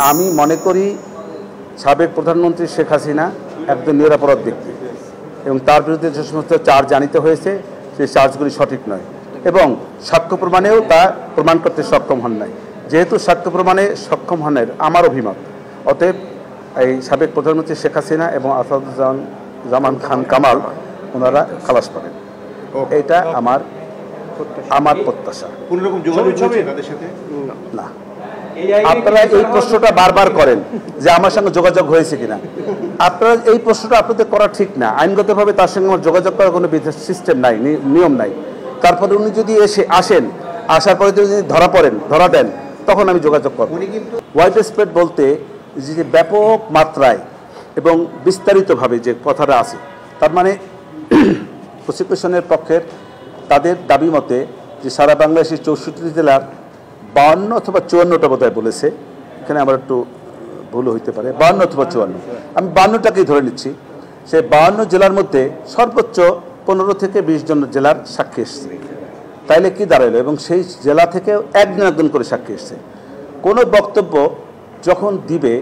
আমি মনে করি সাবেক প্রধানমন্ত্রী শেখ হাসিনা একজন নিরপরাধ ব্যক্তি এবং তার বিরুদ্ধে যে সমস্ত চার্জ আনিত হয়েছে সেই চার্জগুলি সঠিক নয় এবং সাক্ষ্য প্রমাণেও তা প্রমাণ করতে সক্ষম হন নাই। যেহেতু সাক্ষ্য প্রমাণে সক্ষম হনের আমার অভিমত, অতএব এই সাবেক প্রধানমন্ত্রী শেখ হাসিনা এবং আসাদুজ্জামান খান কামাল ওনারা খালাস পাবেন, এটা আমার প্রত্যাশা। না, আপনারা এই প্রশ্নটা বারবার করেন যে আমার সঙ্গে যোগাযোগ হয়েছে কিনা। আপনারা এই প্রশ্নটা আপনাদের করা ঠিক না। আইনগতভাবে তার সঙ্গে আমার যোগাযোগ করার কোনো সিস্টেম নাই, নিয়ম নাই। তারপরে উনি যদি আসার পরে যদি ধরা দেন তখন আমি যোগাযোগ করব। ওয়াইড স্প্রেড বলতে যে ব্যাপক মাত্রায় এবং বিস্তারিতভাবে যে কথাটা আছে, তার মানে প্রসিকিউশনের পক্ষের তাদের দাবি মতে যে সারা বাংলাদেশের 64 জেলার 52 অথবা 54টা বোধহয় বলেছে, এখানে আমার একটু ভুল হইতে পারে, 52 অথবা 54, আমি 52টাকেই ধরে নিচ্ছি। সেই 52 জেলার মধ্যে সর্বোচ্চ 15 থেকে 20 জন জেলার সাক্ষী এসছে। তাইলে কি দাঁড়াইলো? এবং সেই জেলা থেকে একজন করে সাক্ষী এসছে। কোনো বক্তব্য যখন দিবে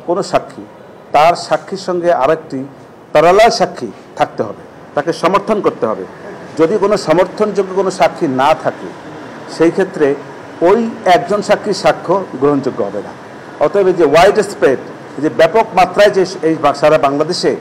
কোনো সাক্ষী, তার সাক্ষীর সঙ্গে আরেকটি প্যারালাল সাক্ষী থাকতে হবে, তাকে সমর্থন করতে হবে। যদি কোনো সমর্থনযোগ্য কোনো সাক্ষী না থাকে সেই ক্ষেত্রে ওই একজন সাক্ষীর সাক্ষ্য গ্রহণযোগ্য হবে না। অতএব যে ওয়াইড স্প্রেড, যে ব্যাপক মাত্রায় যে এই সারা বাংলাদেশে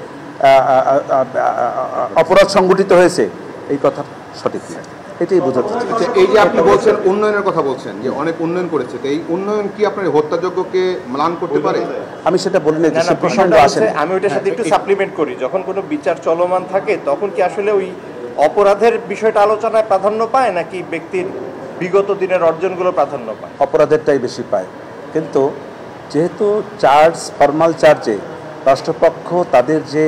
অপরাধ সংগঠিত হয়েছে, এই কথা সঠিক নয়, এটাই বোঝাতে চাই। এই যে আপনি বলছেন উন্নয়নের কথা বলছেন, যে অনেক উন্নয়ন করেছে, তো এই উন্নয়ন কি আপনার হত্যাযজ্ঞকে ম্লান করতে পারে? আমি সেটা বলি না, যে প্রসঙ্গ আসে। আমি ওইটার সাথে একটু সাপ্লিমেন্ট করি, যখন কোনো বিচার চলমান থাকে তখন কি আসলে ওই অপরাধের বিষয়টা আলোচনায় প্রাধান্য পায় নাকি ব্যক্তির বিগত দিনের অর্জনগুলো প্রাধান্য পায়? অপরাধেরটাই বেশি পায়। কিন্তু যেহেতু ফর্মাল চার্জে রাষ্ট্রপক্ষ তাদের যে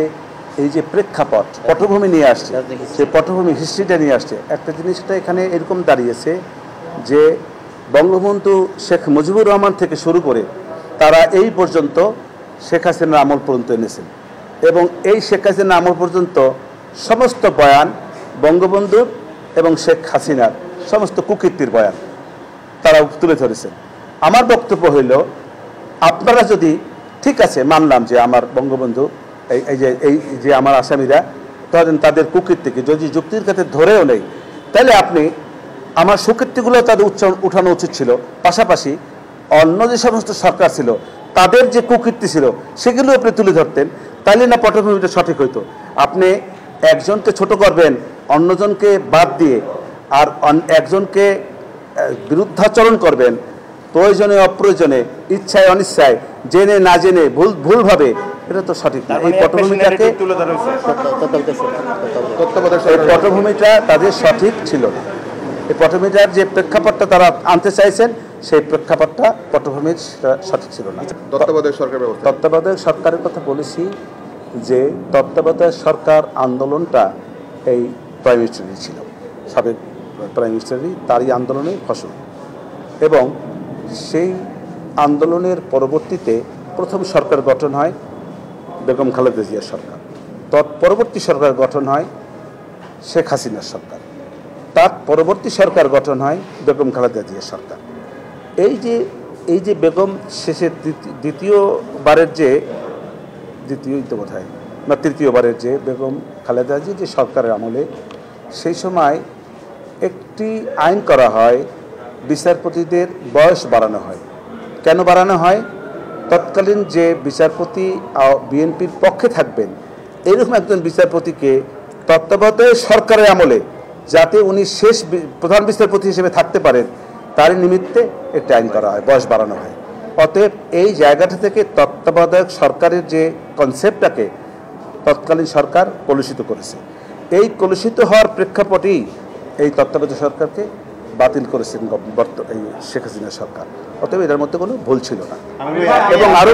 এই যে প্রেক্ষাপট পটভূমি নিয়ে আসছে, সেই পটভূমি হিস্ট্রিটা নিয়ে আসছে, একটা জিনিসটা এখানে এরকম দাঁড়িয়েছে যে বঙ্গবন্ধু শেখ মুজিবুর রহমান থেকে শুরু করে তারা এই পর্যন্ত শেখ হাসিনার আমল পর্যন্ত এনেছেন এবং এই শেখ হাসিনার আমল পর্যন্ত সমস্ত বয়ান বঙ্গবন্ধুর এবং শেখ হাসিনার সমস্ত কুকীর্তির বয়ান তারা তুলে ধরেছেন। আমার বক্তব্য হইল, আপনারা যদি ঠিক আছে মানলাম যে আমার বঙ্গবন্ধু এই যে আমার আসামিরা ধরেন তাদের কুকীর্তিকে যদি যুক্তির ক্ষেত্রে ধরেও নেই, তাহলে আপনি আমার সুকীর্তিগুলো তাদের উঠানো উচিত ছিল। পাশাপাশি অন্য যে সমস্ত সরকার ছিল তাদের যে কুকীর্তি ছিল সেগুলো আপনি তুলে ধরতেন, তাহলে না পটভূমিটা সঠিক হইতো। আপনি একজনকে ছোট করবেন অন্যজনকে বাদ দিয়ে, আর একজনকে বিরুদ্ধাচরণ করবেন প্রয়োজনে অপ্রয়োজনে, ইচ্ছায় অনিচ্ছায়, জেনে না জেনে, ভুলভাবে, এটা তো সঠিক না। এই পটভূমিটা তাদের সঠিক ছিল না। এই পটভূমিটার যে প্রেক্ষাপটটা তারা আনতে চাইছেন সেই প্রেক্ষাপটটা পটভূমির সঠিক ছিল না। তত্ত্বাবধায়ক সরকারের কথা বলেছি যে তত্ত্বাবধায়ক সরকার আন্দোলনটা এই প্রাইম মিনিস্টারই ছিল, সাবেক প্রাইম মিনিস্টারই তারই আন্দোলনের ফসল। এবং সেই আন্দোলনের পরবর্তীতে প্রথম সরকার গঠন হয় বেগম খালেদা জিয়ার সরকার, পরবর্তী সরকার গঠন হয় শেখ হাসিনার সরকার, তার পরবর্তী সরকার গঠন হয় বেগম খালেদা জিয়ার সরকার। এই যে বেগম শেষে তৃতীয়বারের যে বেগম খালেদা জিয়া যে সরকারের আমলে সেই সময় একটি আইন করা হয়, বিচারপতিদের বয়স বাড়ানো হয়। কেন বাড়ানো হয়? তৎকালীন যে বিচারপতি বিএনপির পক্ষে থাকবেন এরকম একজন বিচারপতিকে তত্ত্বাবধায়ক সরকারের আমলে যাতে উনি শেষ প্রধান বিচারপতি হিসেবে থাকতে পারেন তার নিমিত্তে একটি আইন করা হয়, বয়স বাড়ানো হয়। অতএব এই জায়গাটা থেকে তত্ত্বাবধায়ক সরকারের যে কনসেপ্টটাকে তৎকালীন সরকার কলুষিত করেছে। এই কলুষিত হওয়ার প্রেক্ষাপটেই এই তত্ত্বাবধায়ক সরকারকে বাতিল করেছেন এই শেখ হাসিনা সরকার। অতএব এটার মধ্যে কোনো ভুল ছিল না। এবং আরও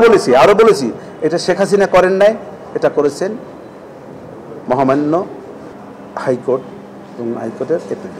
বলেছি এটা শেখ হাসিনা করেন নাই, এটা করেছেন মহামান্য হাইকোর্ট এবং হাইকোর্টের এপিল।